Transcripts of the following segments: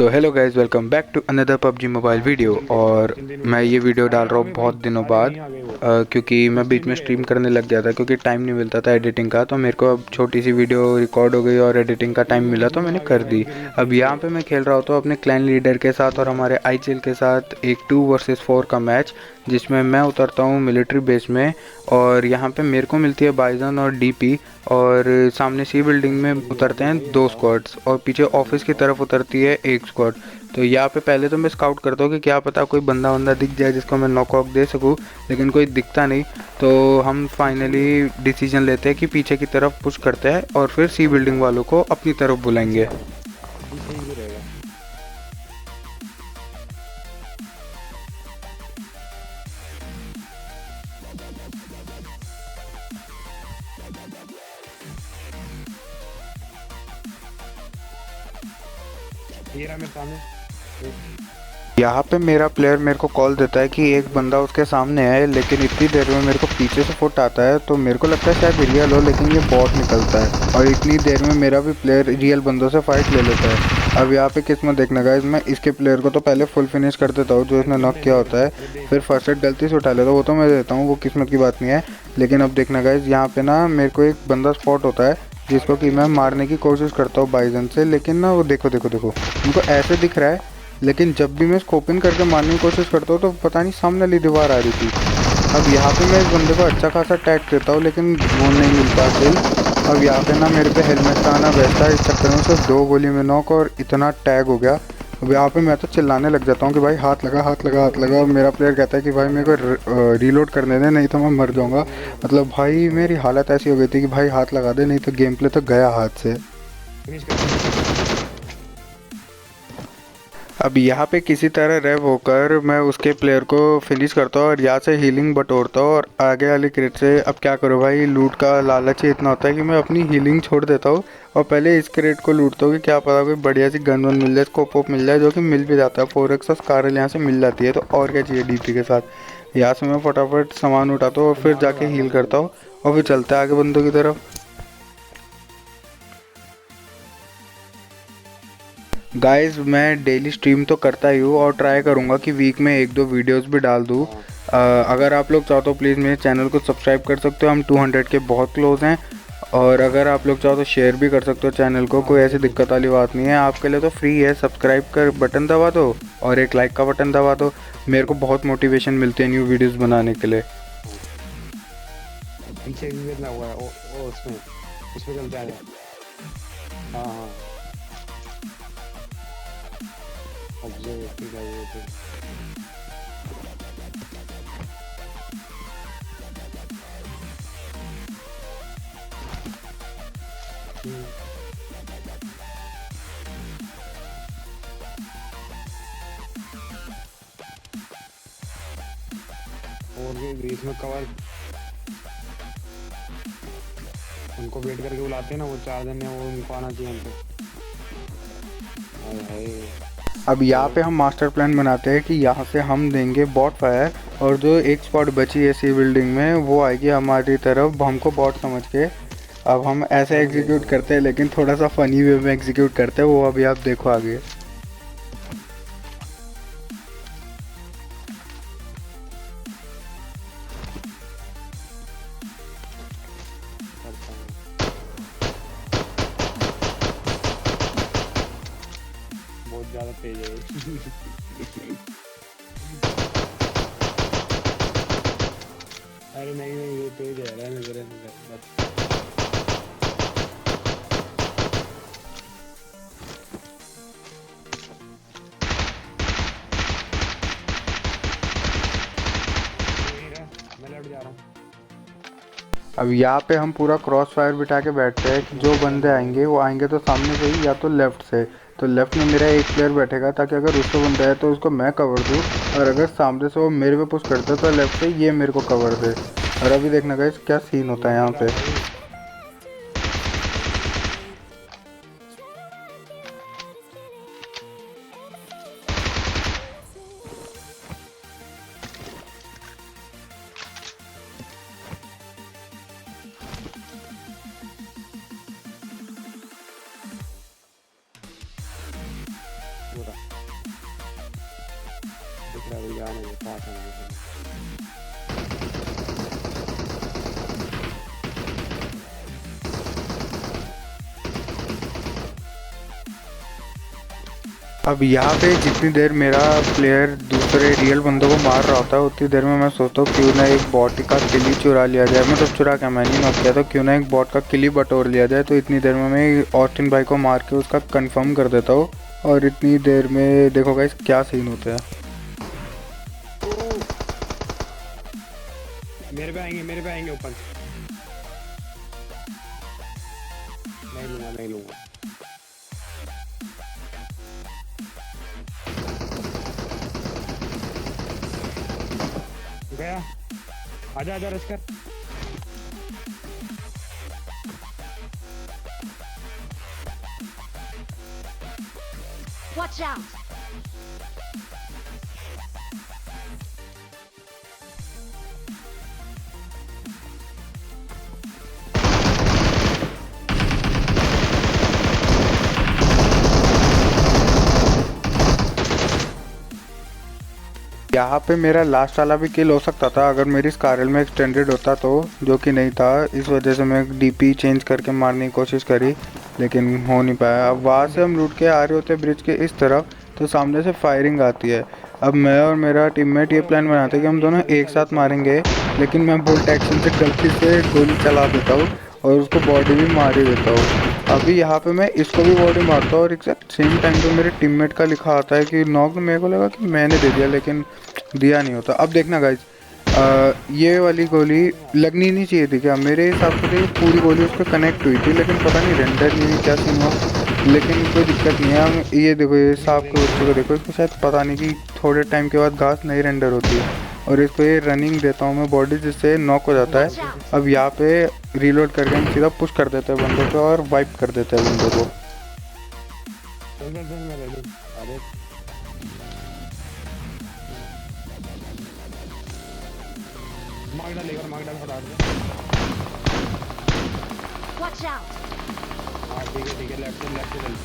So hello guys, welcome back to another PUBG mobile video. और मैं ये video डाल रहा हूँ बहुत दिनों बाद, क्योंकि मैं बीच में स्ट्रीम करने लग गया था क्योंकि टाइम नहीं मिलता था एडिटिंग का। तो मेरे को अब छोटी सी वीडियो रिकॉर्ड हो गई और एडिटिंग का टाइम मिला तो मैंने कर दी। अब यहाँ पे मैं खेल रहा होता हूँ अपने क्लैन लीडर के साथ और हमारे आईजीएल के साथ एक 2 वर्सेस 4 का मैच, जिसमें मैं उतरता हूँ मिलिट्री बेस में और यहाँ पे मेरे को मिलती है बाइजन और डीपी। और सामने सी बिल्डिंग में उतरते हैं 2 स्क्वाड्स और पीछे ऑफिस की तरफ उतरती है 1 स्क्वाड। तो यहाँ पे पहले तो मैं स्काउट करता हूँ कि क्या पता कोई बंदा दिख जाए जिसको मैं नॉकआउट दे सकूँ, लेकिन कोई दिखता नहीं। तो हम फाइनली डिसीजन लेते हैं कि पीछे की तरफ पुश करते हैं और फिर सी बिल्डिंग वालों को अपनी तरफ बुलाएंगे। यहाँ पे मेरा प्लेयर मेरे को कॉल देता है कि एक बंदा उसके सामने है, लेकिन इतनी देर में मेरे को पीछे से फुट आता है तो मेरे को लगता है शायद रियल हो, लेकिन ये बॉट निकलता है और इतनी देर में मेरा भी प्लेयर रियल बंदों से फाइट ले लेता है। अब यहाँ पे किस्मत देखना गाइस, मैं इसके प्लेयर को तो पहले फुल फिनिश कर देता हूँ जो इसने नॉक किया होता है, फिर फर्स्ट एड गलती से उठा लेता हूँ, वो तो मैं देता हूँ, वो किस्मत की बात नहीं है। लेकिन अब देखना गाइस, यहाँ पे ना मेरे को एक बंदा स्पॉट होता है जिसको कि मैं मारने की कोशिश करता हूँ बाइजन से, लेकिन ना वो देखो देखो देखो उनको ऐसे दिख रहा है, लेकिन जब भी मैं स्कोप इन करके मारने की कोशिश करता हूँ तो पता नहीं सामने वाली दीवार आ रही थी। अब यहाँ पे मैं इस बंदे को अच्छा खासा टैग देता हूँ लेकिन वो नहीं मिलता किल। अब यहाँ पे ना मेरे पे हेलमेट का आना वैसा है, इस चक्कर में सिर्फ 2 गोली में नॉक और इतना टैग हो गया। अब यहाँ पे मैं तो चिल्लाने लग जाता हूँ कि भाई हाथ लगा हाथ लगा हाथ लगा, और मेरा प्लेयर कहता है कि भाई मेरे को रीलोड करने दे नहीं तो मैं मर जाऊँगा। मतलब भाई मेरी हालत ऐसी हो गई थी कि भाई हाथ लगा दे नहीं तो गेम प्ले तो गया हाथ से। अब यहाँ पे किसी तरह रेव होकर मैं उसके प्लेयर को फिनिश करता हूँ और यहाँ से हीलिंग बटोरता हूँ और आगे वाली क्रेट से अब क्या करो भाई, लूट का लालच ही इतना होता है कि मैं अपनी हीलिंग छोड़ देता हूँ और पहले इस क्रेट को लूटता हूँ कि क्या पता कोई बढ़िया सी गन वन मिल जाए, स्कोप वोप मिल जाए, जो कि मिल भी जाता है। 4x स्कारल यहाँ से मिल जाती है तो और क्या चाहिए डीपी के साथ। यहाँ से मैं फटाफट सामान उठाता हूँ और फिर जाके हील करता हूँ और फिर चलता है आगे बंदों की तरफ। गाइस मैं डेली स्ट्रीम तो करता ही हूँ और ट्राई करूँगा कि वीक में 1-2 वीडियोस भी डाल दूँ। अगर आप लोग चाहो तो प्लीज़ मेरे चैनल को सब्सक्राइब कर सकते हो, हम 200 के बहुत क्लोज हैं। और अगर आप लोग चाहो तो शेयर भी कर सकते हो चैनल को, कोई ऐसी दिक्कत वाली बात नहीं है, आपके लिए तो फ्री है। सब्सक्राइब कर बटन दबा दो और एक लाइक का बटन दबा दो, मेरे को बहुत मोटिवेशन मिलती है न्यू वीडियोज़ बनाने के लिए। पीछे भी कितना हुआ है ओ उसमें चलते आ जाए। हाँ हाँ ऑब्जर्व ठीक है ये तो। और भी बीच में कवर उनको वेट करके बुलाते हैं ना, वो 4 जन है, वो उनको आना चाहिए हम पे। हाय हाय अब यहाँ पे हम मास्टर प्लान बनाते हैं कि यहाँ से हम देंगे बॉट फायर और जो एक स्पॉट बची है सी बिल्डिंग में वो आएगी हमारी तरफ हमको बॉट समझ के। अब हम ऐसे एग्जीक्यूट करते हैं लेकिन थोड़ा सा फनी वे में एग्जीक्यूट करते हैं, वो अभी आप देखो आगे। करता हूँ। बहुत ज़्यादा तेज है ये। अरे नहीं नहीं ये तेज है, रहने दे बस। मैं लेफ्ट जा रहा हूँ। अब यहाँ पे हम पूरा क्रॉस फायर बिठा के बैठते हैं कि जो बंदे आएंगे वो आएंगे तो सामने से ही या तो लेफ़्ट से। तो लेफ़्ट में मेरा एक प्लेयर बैठेगा ताकि अगर उससे बंदा है तो उसको मैं कवर दूँ, और अगर सामने से वो मेरे पे पुश करता है तो लेफ़्ट से ये मेरे को कवर दे। और अभी देखना गाइस क्या सीन होता है यहाँ मिल रहा पे। भाई। पूरा दिख रहा है भैया, आने दो, पास आने दो। अब यहाँ पे जितनी देर मेरा प्लेयर दूसरे रियल बंदों को मार रहा होता है उतनी देर में मैं सोचता हूँ क्यों ना एक बॉट का किल ही चुरा लिया जाए। मतलब चुरा क्या, मैंने ही नॉक किया था, क्यों ना एक बॉट का किल ही बटोर लिया जाए। तो इतनी देर में मैं ऑस्टिन भाई को मार के उसका कंफर्म कर देता हूँ और इतनी देर में देखो गाइस क्या सीन होता है। मेरे पे आएंगे ऊपर। नहीं लूंगा। गया, आजा रश कर। Watch out! यहाँ पे मेरा लास्ट वाला भी किल हो सकता था अगर मेरी स्कारल में एक्सटेंडेड होता तो, जो कि नहीं था। इस वजह से मैं डीपी चेंज करके मारने की कोशिश करी लेकिन हो नहीं पाया। अब वहाँ से हम लूट के आ रहे होते ब्रिज के इस तरफ तो सामने से फायरिंग आती है। अब मैं और मेरा टीममेट ये प्लान बनाते हैं कि हम दोनों एक साथ मारेंगे, लेकिन मैं बोल्ट एक्शन से गलती से गोली चला देता हूँ और उसको बॉडी भी मार ही देता हूँ। अभी यहाँ पे मैं इसको भी बॉडी मारता हूँ और एग्जैक्ट सेम टाइम पे मेरे टीममेट का लिखा आता है कि नॉक। मेरे को लगा कि मैंने दे दिया लेकिन दिया नहीं होता। अब देखना गाइज, ये वाली गोली लगनी नहीं चाहिए थी क्या? मेरे हिसाब से तो पूरी गोली उस पर कनेक्ट हुई थी लेकिन पता नहीं रेंडर नहीं हुई, क्या सीन हुआ। लेकिन कोई दिक्कत नहीं है। हम ये देखो, ये सांप के बच्चे को देखो, इसको शायद पता नहीं कि थोड़े टाइम के बाद घास नहीं रेंडर होती है और इसको ये रनिंग देता हूँ मैं बॉडी जिससे नॉक हो जाता है। अब यहाँ पे रीलोड करके हम सीधा पुश कर देते हैं बंदों को और वाइप कर देते हैं बंदों को। Watch out! हाँ ठीक है, लेफ्ट से चलते हैं।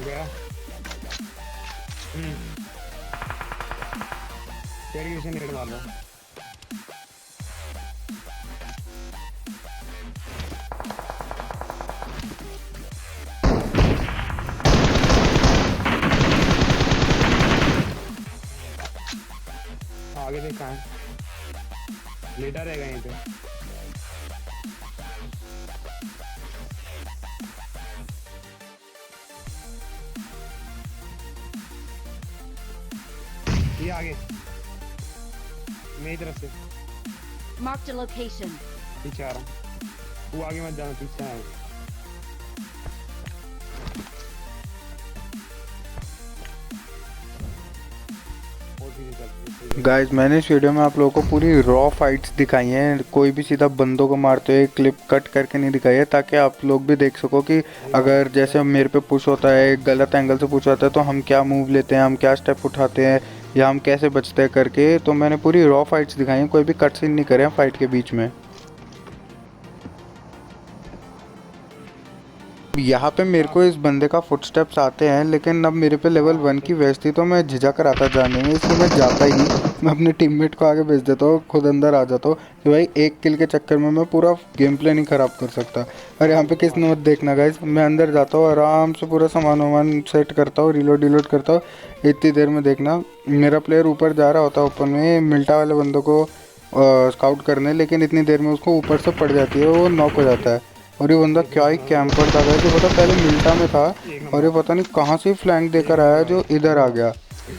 गया। तेरी किसी नेट मार लो। आगे देख कहाँ है, लेटा रहेगा यहीं पे। ये आगे मेरी तरफ से Marked a location. पीछे आ रहा हूँ। वो आगे मत जाना, पीछे आया हूँ। गाइज मैंने इस वीडियो में आप लोगों को पूरी रॉ फाइट्स दिखाई हैं, कोई भी सीधा बंदों को मारते हुए क्लिप कट करके नहीं दिखाई है, ताकि आप लोग भी देख सको कि अगर जैसे मेरे पे पुश होता है, गलत एंगल से पुश होता है तो हम क्या मूव लेते हैं, हम क्या स्टेप उठाते हैं या हम कैसे बचते हैं करके। तो मैंने पूरी रॉ फाइट्स दिखाई हैं, कोई भी कट सीन नहीं करे हैं फाइट के बीच में। यहाँ पे मेरे को इस बंदे का फुटस्टेप्स आते हैं लेकिन अब मेरे पे लेवल 1 की वेस्ट थी तो मैं झिझक रहा था जाने में, इसलिए मैं जाता ही नहीं। मैं अपने टीममेट को आगे भेज देता हूँ, खुद अंदर आ जाता हूँ कि भाई एक किल के चक्कर में मैं पूरा गेम प्ले नहीं ख़राब कर सकता। और यहाँ पे किस ने मत देखना गाइस, मैं अंदर जाता हूँ आराम से पूरा सामान वामान सेट करता हूँ, रिलोड करता हूँ। इतनी देर में देखना मेरा प्लेयर ऊपर जा रहा होता है ओपन में मिल्टा वाले बंदों को स्काउट करने, लेकिन इतनी देर में उसको ऊपर से पड़ जाती है, वो नॉक हो जाता है। और ये बंदा क्या ही कैंपर था गाइस, ये पता पहले मिल्टा में था और ये पता नहीं कहाँ से फ्लैंक देकर आया जो इधर आ गया।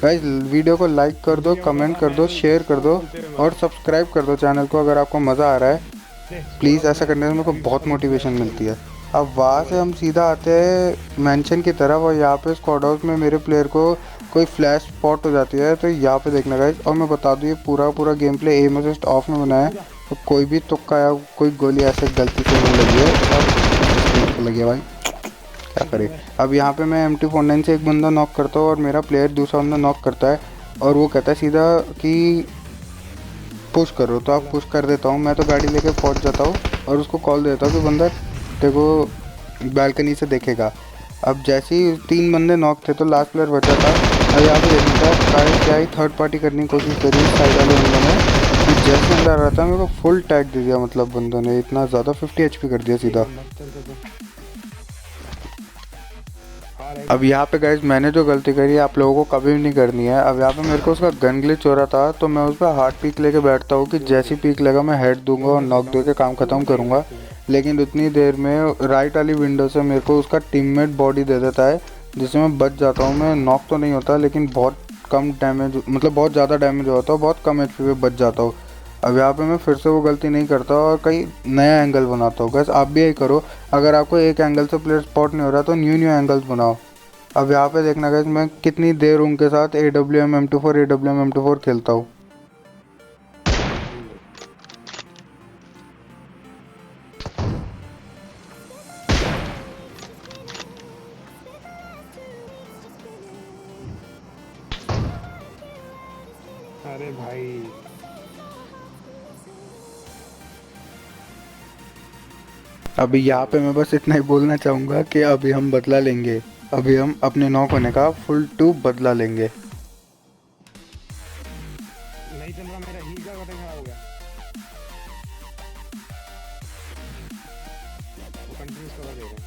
गाइस वीडियो को लाइक कर दो, कमेंट कर दो, शेयर कर दो और सब्सक्राइब कर दो चैनल को अगर आपको मज़ा आ रहा है। प्लीज़ ऐसा करने से मेरे को बहुत मोटिवेशन मिलती है। अब वहाँ से हम सीधा आते हैं मैंशन की तरफ और यहाँ पे स्क्वाड हाउस में मेरे प्लेयर को कोई फ्लैश स्पॉट हो जाती है, तो यहाँ पे देखना गाइस। और मैं बता दूँ ये पूरा game play aim assist off में बनाया है, तो कोई भी तुक्का या कोई गोली ऐसे गलती से नहीं लगी है तो लगी है भाई, क्या करे। अब यहाँ पे मैं MT49 से एक बंदा नॉक करता हूँ और मेरा प्लेयर दूसरा बंदा नॉक करता है और वो कहता है सीधा कि पुश करो, तो आप पुश कर देता हूँ। मैं तो गाड़ी लेके पहुँच जाता हूँ और उसको कॉल देता हूँ कि बंदा देखो बालकनी से देखेगा। अब जैसे ही 3 बंदे नॉक थे तो लास्ट प्लेयर बचा था। और यहाँ पे देखने का क्या ही थर्ड पार्टी करने की कोशिश करी साइड वाले बंदों ने कि जैसे अंदर आ रहा था मेरे को फुल टैग दे दिया। मतलब बंदों ने इतना ज़्यादा 50 HP कर दिया एक सीधा। बंदा चल चल चल। हाँ एक अब यहाँ पे गाइज मैंने जो गलती करी आप लोगों को कभी भी नहीं करनी है। अब यहाँ पे मेरे को उसका गन ग्लिच हो रहा था तो मैं उस पर हार्ड पीक लेके बैठता हूँ कि जैसी पीक लगा मैं हेड दूंगा और नॉक दे के काम ख़त्म करूँगा। लेकिन उतनी देर में राइट वाली विंडो से मेरे को उसका टीममेट बॉडी दे देता है जिससे मैं बच जाता हूँ। मैं नॉक तो नहीं होता लेकिन बहुत कम डैमेज, मतलब बहुत ज़्यादा डैमेज होता है, बहुत कम HP पे बच जाता हूँ। अब यहाँ पे मैं फिर से वो गलती नहीं करता और कहीं नया एंगल बनाता हूँ। गैस आप भी यही करो, अगर आपको एक एंगल से प्लेयर स्पॉट नहीं हो रहा तो न्यू एंगल्स बनाओ। अब यहाँ पे देखना गैस मैं कितनी देर उनके साथ AWM M24 AWM M24 खेलता हूँ। अरे भाई अभी यहाँ पे मैं बस इतना ही बोलना चाहूँगा कि अभी हम बदला लेंगे। अभी हम अपने नॉक होने का फुल टू बदला लेंगे। नहीं चल रहा मेरा हील का बटन खराब हो गया। वो कंटिन्यूस कवर दे रहे हैं।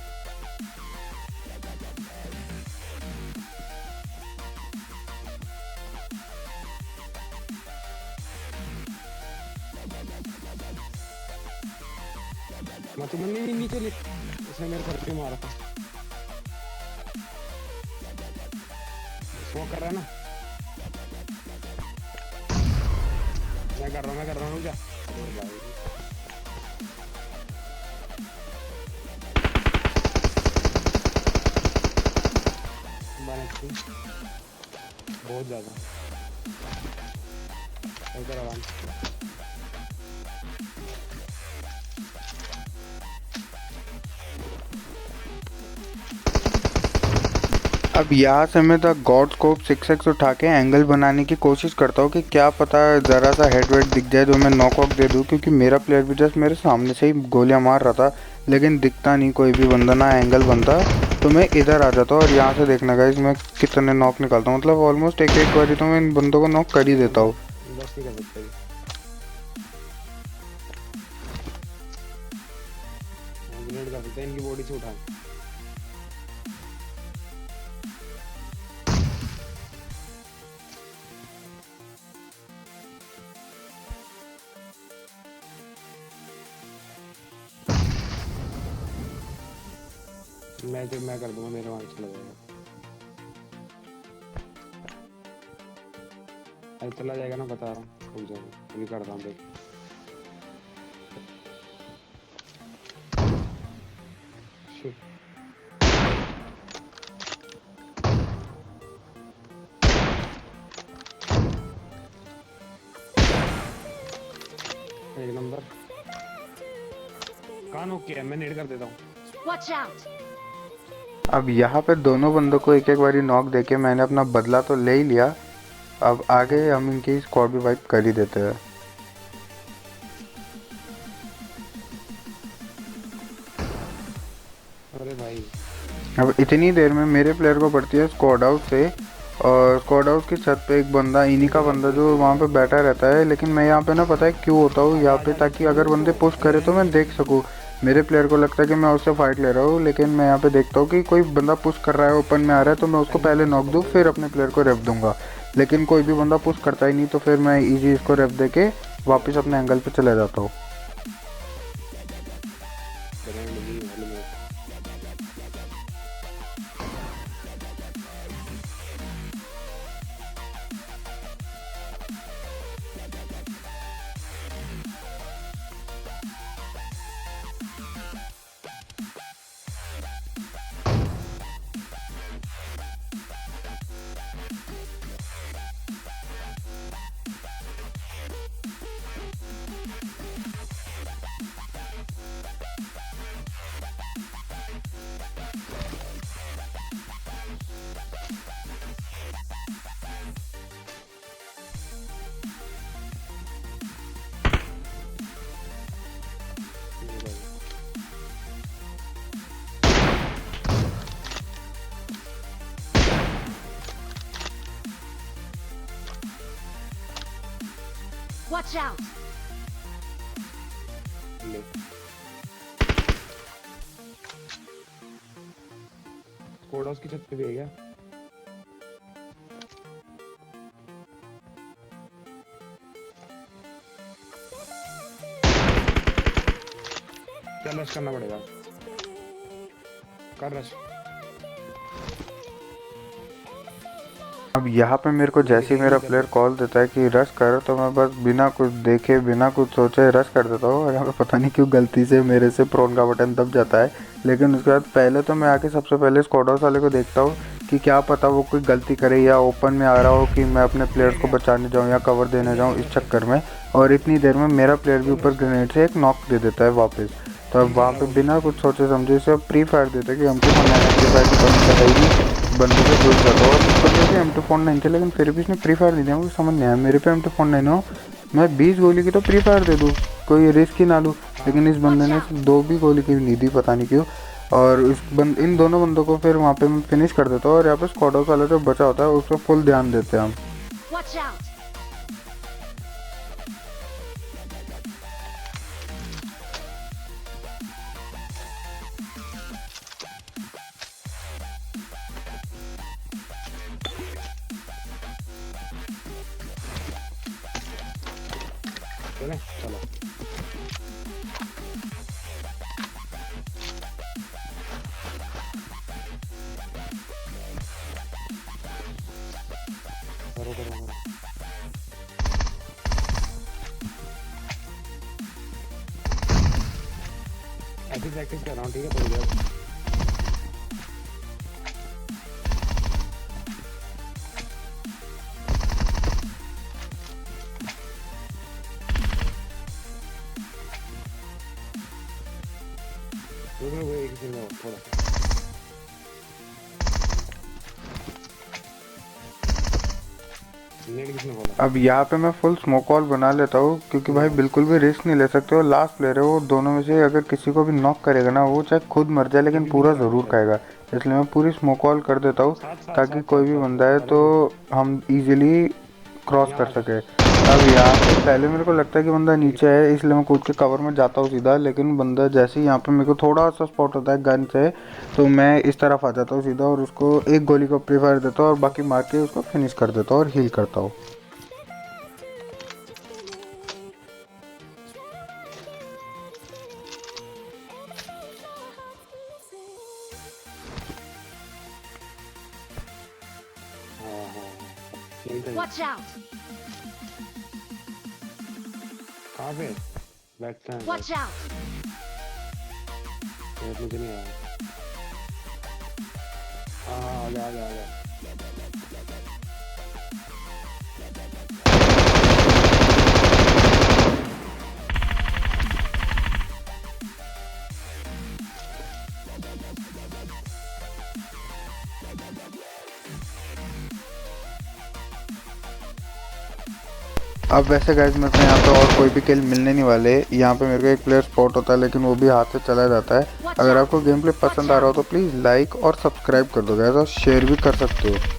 मैं तो नहीं नीचे इसने मेरे सर पे मारा था। स्मोक कर रहा है ना। मैं कर रहा हूँ क्या। बहुत ज्यादा इधर आराम से। अब यहाँ से मैं द गॉड स्कोप 6x उठा के एंगल बनाने की कोशिश करता हूँ कि क्या पता ज़रा सा हेड वेड दिख जाए जो मैं नॉकआउट दे दूँ, क्योंकि मेरा प्लेयर भी जस्ट मेरे सामने से ही गोलियाँ मार रहा था लेकिन दिखता नहीं कोई भी बंदा, ना एंगल बनता। तो मैं इधर आ जाता हूँ और यहाँ से देखना गाइस मैं कितने नॉक निकालता हूँ। मतलब ऑलमोस्ट एक बारी तो मैं इन बंदों को नॉक कर ही देता हूँ। बस नहीं कर सकते। ग्रेड कर सकते हैं इनकी बॉडी से उठा। मैं कर दूंगा, मेरे वहां चला जाएगा। अरे चला जाएगा ना, बता रहा हूँ रुक जाएगा, अभी करता हूँ देख। Shit. एक नंबर कहाँ नॉक किया है, मैं नेड कर देता हूँ। Watch out! अब यहाँ पे दोनों बंदों को एक बारी नॉक देके मैंने अपना बदला तो ले ही लिया। अब आगे हम इनकी स्क्वाड भी वाइप कर ही देते हैं। अरे भाई अब इतनी देर में मेरे प्लेयर को पड़ती है स्क्वाड हाउस से, और स्क्वाड हाउस की छत पे एक बंदा, इन्हीं का बंदा जो वहाँ पे बैठा रहता है। लेकिन मैं यहाँ पे ना पता है क्यों होता हूँ यहाँ पे, ताकि अगर बंदे पुश करे तो मैं देख सकूँ। मेरे प्लेयर को लगता है कि मैं उससे फाइट ले रहा हूँ, लेकिन मैं यहाँ पे देखता हूँ कि कोई बंदा पुश कर रहा है, ओपन में आ रहा है, तो मैं उसको पहले नॉक दूँ फिर अपने प्लेयर को रेप दूंगा। लेकिन कोई भी बंदा पुश करता ही नहीं तो फिर मैं ईजी इसको रेप दे के वापस अपने एंगल पे चले जाता हूँ। Watch out! ले कोड हाउस की छत पे भी है क्या? चल रश करना पड़ेगा, कर रश। अब यहाँ पे मेरे को जैसे ही मेरा प्लेयर कॉल देता है कि रश कर, तो मैं बस बिना कुछ देखे बिना कुछ सोचे रश कर देता हूँ। और यहाँ पे पता नहीं क्यों गलती से मेरे से प्रोन का बटन दब जाता है। लेकिन उसके बाद पहले तो मैं आके सबसे पहले स्क्वाड हाउस वाले को देखता हूँ कि क्या पता वो कोई गलती करे या ओपन में आ रहा हो कि मैं अपने प्लेयर्स को बचाने जाऊँ या कवर देने जाऊँ इस चक्कर में। और इतनी देर में मेरा प्लेयर भी ऊपर ग्रेनेड से एक नॉक दे देता है वापस। तो अब वहाँ पे बिना कुछ सोचे समझे से प्री फायर देते हैं कि हम प्री फायर की कमी बताएगी बंदे से दूर जाता और बंदे से M249 थे, लेकिन फिर भी इसने प्री फायर नहीं दिया। मुझे समझ नहीं आया, मेरे पे M249 हो, मैं 20 गोली की तो प्री फायर दे दूँ, कोई रिस्क ही ना लूँ। लेकिन इस बंदे ने 2 भी गोली की नहीं दी, पता नहीं क्यों। और इन दोनों बंदों को फिर वहाँ पे मैं फिनिश कर देता हूँ। और यहाँ पे स्क्वाड हाउस वाला जो बचा होता है उस पर फुल ध्यान देते हैं हम। Watch out! चले चलो करो करो करो। ऐसी प्रैक्टिस कर रहा हूँ, ठीक है थोड़ी देर। रुक एक ही सेकंड थोड़ा। नेट किसने बोला? अब यहाँ पे मैं फुल स्मोक वॉल बना लेता हूँ क्योंकि भाई बिल्कुल भी रिस्क नहीं ले सकते। और लास्ट प्लेयर है वो, दोनों में से अगर किसी को भी नॉक करेगा ना वो चाहे खुद मर जाए लेकिन पूरा ज़रूर खाएगा। इसलिए मैं पूरी स्मोक वॉल कर देता हूँ ताकि कोई भी बंदा है तो हम इजीली क्रॉस कर सके। अब यहाँ पे पहले मेरे को लगता है कि बंदा नीचे है, इसलिए मैं कूद के कवर में जाता हूँ सीधा। लेकिन बंदा जैसे ही यहाँ पे मेरे को थोड़ा सा स्पॉट होता है गन से, तो मैं इस तरफ आ जाता हूँ सीधा और उसको एक गोली को प्री फायर देता हूँ और बाकी मार के उसको फिनिश कर देता हूँ और हील करता हूँ। Watch out! कहाँ पे बैठते हैं? Watch out! मुझे नहीं आया। हाँ आ गया आ गया आ गया। अब वैसे गाइस मेरे को यहाँ पे और कोई भी किल मिलने नहीं वाले। यहाँ पे मेरे को एक प्लेयर स्पॉट होता है लेकिन वो भी हाथ से चला जाता है। अगर आपको गेम प्ले पसंद आ रहा हो तो प्लीज़ लाइक और सब्सक्राइब कर दो गाइस और शेयर भी कर सकते हो।